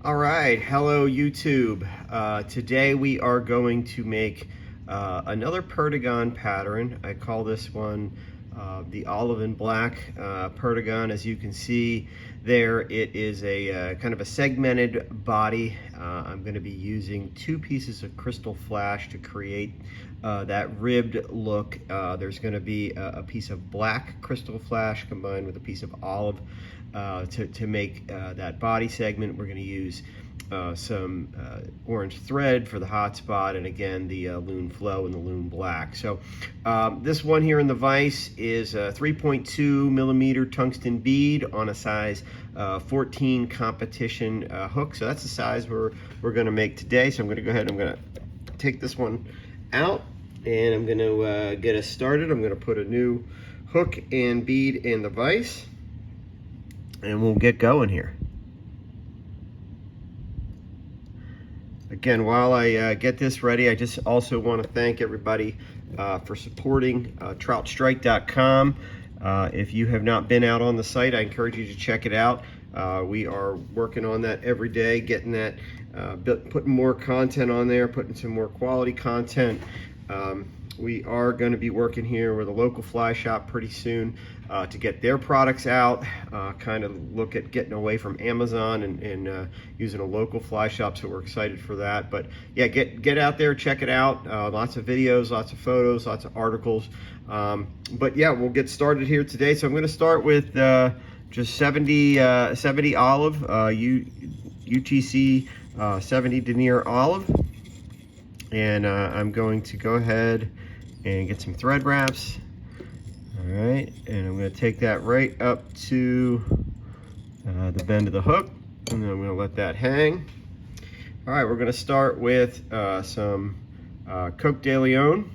All right, hello YouTube. Today we are going to make another Perdigon pattern. I call this one the olive and black Perdigon. As you can see there, it is a kind of a segmented body. I'm going to be using two pieces of crystal flash to create that ribbed look. There's going to be a piece of black crystal flash combined with a piece of olive to make that body segment. We're going to use some orange thread for the hot spot, and again the loon flow and the loon black. So this one here in the vise is a 3.2 millimeter tungsten bead on a size 14 competition hook. So that's the size we're going to make today. So I'm going to go ahead and I'm going to take this one out, and I'm going to get us started. I'm going to put a new hook and bead in the vise, and we'll get going here. Again, while I get this ready, I just also want to thank everybody for supporting Troutstrike.com. If you have not been out on the site, I encourage you to check it out. We are working on that every day, getting that, putting more content on there, putting some more quality content. We are going to be working here with a local fly shop pretty soon to get their products out, kind of look at getting away from Amazon and using a local fly shop, so we're excited for that. But yeah, get out there, check it out. Lots of videos, lots of photos, lots of articles. But yeah, we'll get started here today. So I'm going to start with just 70 olive, UTC 70 denier olive. And I'm going to go ahead and get some thread wraps. All right, and I'm going to take that right up to the bend of the hook, and then I'm going to let that hang. All right, we're going to start with some Coke de Leon.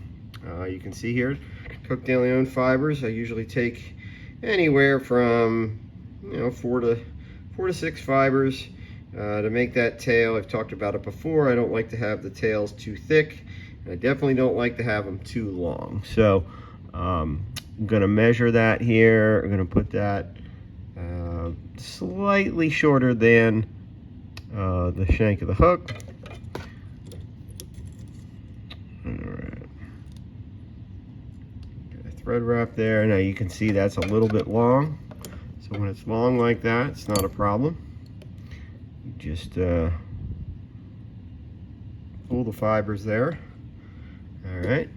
You can see here, Coke de Leon fibers. I usually take anywhere from 4 to 6 fibers to make that tail. I've talked about it before. I don't like to have the tails too thick, and I definitely don't like to have them too long. So I'm going to measure that here. I'm going to put that slightly shorter than the shank of the hook. All right. Got a thread wrap there. Now you can see that's a little bit long. So when it's long like that, it's not a problem. You just pull the fibers there. All right.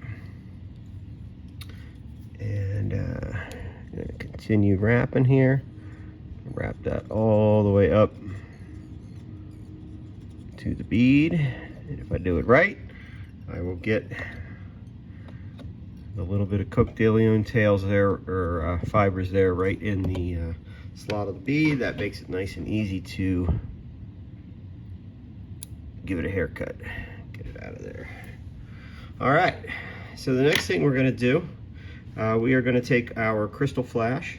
And I'm going to continue wrapping here. Wrap that all the way up to the bead. And if I do it right, I will get a little bit of Coke de Leon tails there, or fibers there, right in the slot of the bead. That makes it nice and easy to give it a haircut. Get it out of there. All right, so the next thing we're going to do, we are going to take our crystal flash,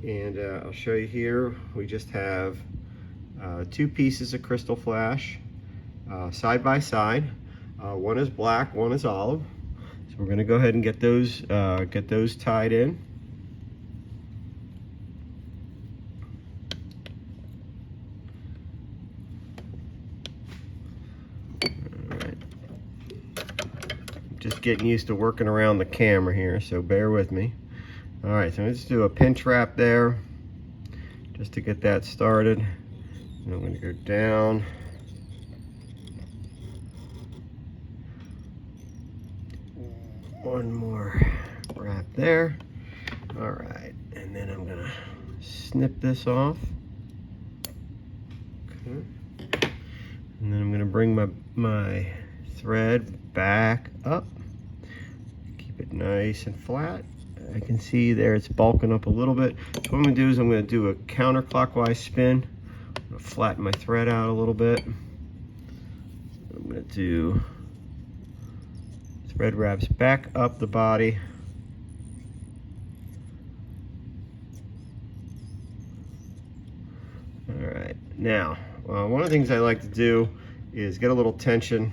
and I'll show you here. We just have two pieces of crystal flash side by side. One is black, one is olive. So we're going to go ahead and get those tied in. Just getting used to working around the camera here, so bear with me. All right, so let's do a pinch wrap there just to get that started. And I'm going to go down. One more wrap there. All right, and then I'm going to snip this off. Okay. And then I'm going to bring my thread back up. Keep it nice and flat. I can see there it's bulking up a little bit. So what I'm going to do is I'm going to do a counterclockwise spin. I'm going to flatten my thread out a little bit. I'm going to do thread wraps back up the body. All right, now one of the things I like to do is get a little tension,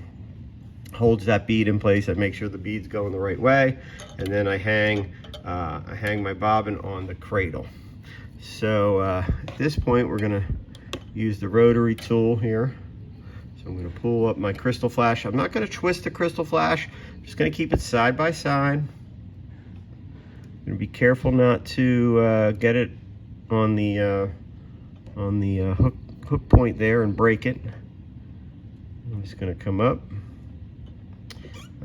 holds that bead in place. I make sure the bead's going the right way, and then I hang my bobbin on the cradle. So at this point, we're gonna use the rotary tool here. So I'm going to pull up my crystal flash. I'm not going to twist the crystal flash. I'm just going to keep it side by side. I'm going to be careful not to get it on the hook point there and break it. I'm just going to come up.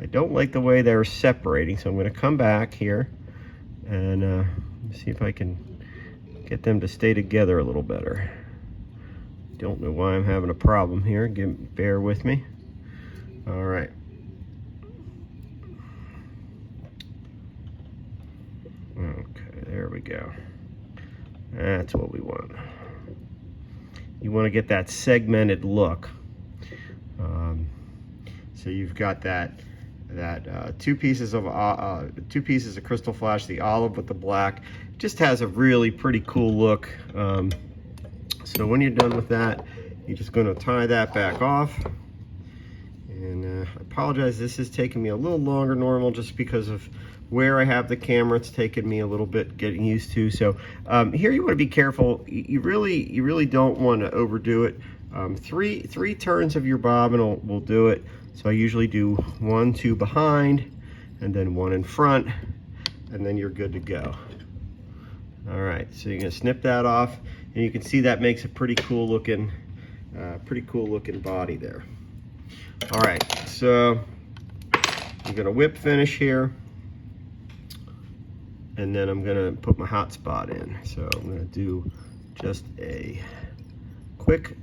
I don't like the way they're separating, so I'm going to come back here and see if I can get them to stay together a little better. Don't know why I'm having a problem here. Bear with me. All right. Okay, there we go. That's what we want. You want to get that segmented look. So you've got that two pieces of crystal flash, the olive with the black. It just has a really pretty cool look. So when you're done with that, you're just going to tie that back off. And I apologize, this is taking me a little longer than normal just because of where I have the camera. It's taken me a little bit getting used to. So here you want to be careful. You really don't want to overdo it. Three turns of your bobbin will do it. So I usually do 1, 2 behind, and then 1 in front, and then you're good to go. All right, so you're gonna snip that off, and you can see that makes a pretty cool looking body there. All right, so I'm gonna whip finish here, and then I'm gonna put my hot spot in. So I'm gonna do just a quick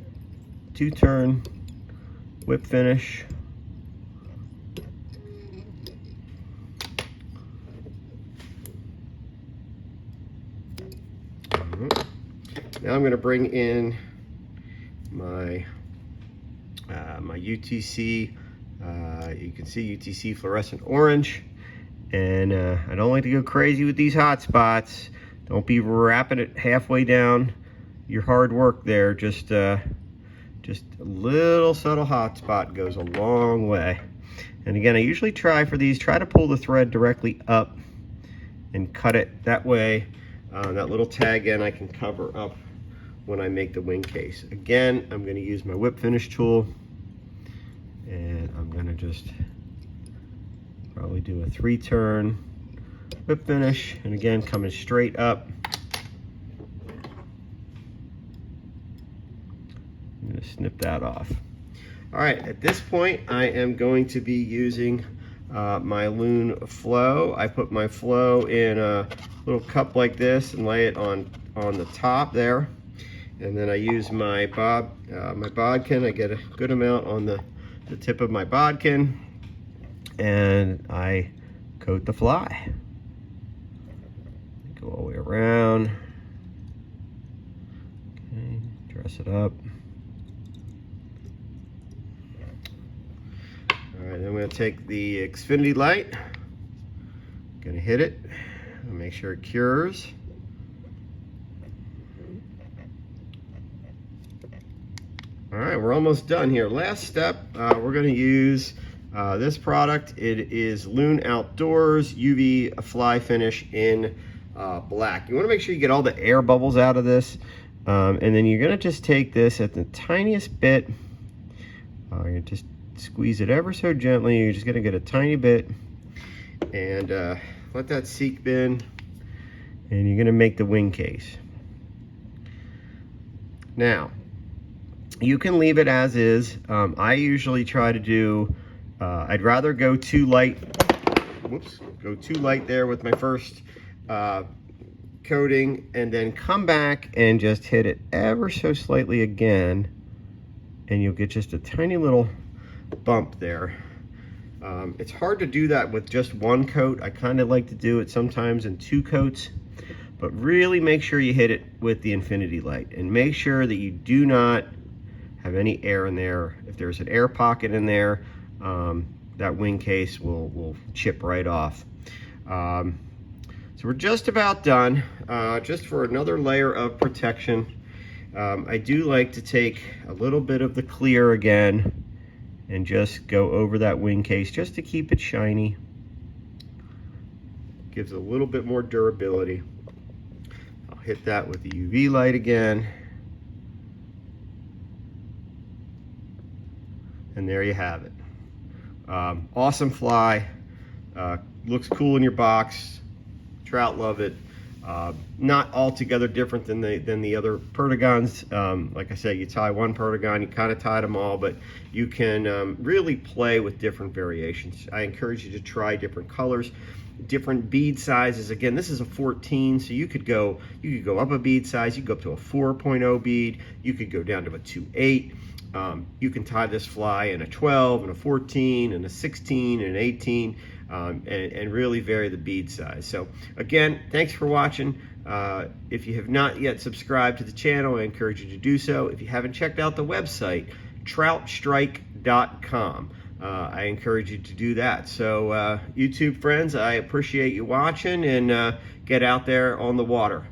2-turn whip finish. Now I'm going to bring in my my UTC. You can see UTC fluorescent orange, and I don't like to go crazy with these hot spots. Don't be wrapping it halfway down your hard work there. Just a little subtle hot spot goes a long way. And again, I usually try to pull the thread directly up and cut it that way. That little tag end I can cover up when I make the wing case. Again, I'm going to use my whip finish tool, and I'm going to just probably do a 3-turn whip finish, and again coming straight up. I'm going to snip that off. All right, at this point I am going to be using my Loon flow. I put my flow in a little cup like this and lay it on the top there, and then I use my bodkin. I get a good amount on the tip of my bodkin, and I coat the fly. Go all the way around. Okay, dress it up. All right, then I'm going to take the Xfinity light. I'm going to hit it and make sure it cures. All right, we're almost done here. Last step, we're going to use this product. It is Loon Outdoors UV Fly Finish in black. You want to make sure you get all the air bubbles out of this, and then you're going to just take this at the tiniest bit. You just squeeze it ever so gently. You're just going to get a tiny bit, and let that seep in, and you're going to make the wing case. Now, you can leave it as is. I usually try to do, I'd rather go too light, go too light there with my first coating, and then come back and just hit it ever so slightly again, and you'll get just a tiny little bump there. It's hard to do that with just one coat. I kind of like to do it sometimes in 2 coats, but really make sure you hit it with the Infinity Light, and make sure that you do not have any air in there. If there's an air pocket in there, that wing case will chip right off. So we're just about done. Just for another layer of protection, I do like to take a little bit of the clear again and just go over that wing case just to keep it shiny. Gives a little bit more durability. I'll hit that with the UV light again. And there you have it. Awesome fly. Looks cool in your box. Trout love it. Not altogether different than the other Perdigons. Like I said, you tie one Perdigon, you kind of tied them all, but you can really play with different variations. I encourage you to try different colors, different bead sizes. Again, this is a 14, so you could go up a bead size. You could go up to a 4.0 bead. You could go down to a 2.8. You can tie this fly in a 12 and a 14 and a 16 and an 18. And really vary the bead size. So again, thanks for watching. If you have not yet subscribed to the channel, I encourage you to do so. If you haven't checked out the website, Troutstrike.com, I encourage you to do that. So YouTube friends, I appreciate you watching, and get out there on the water.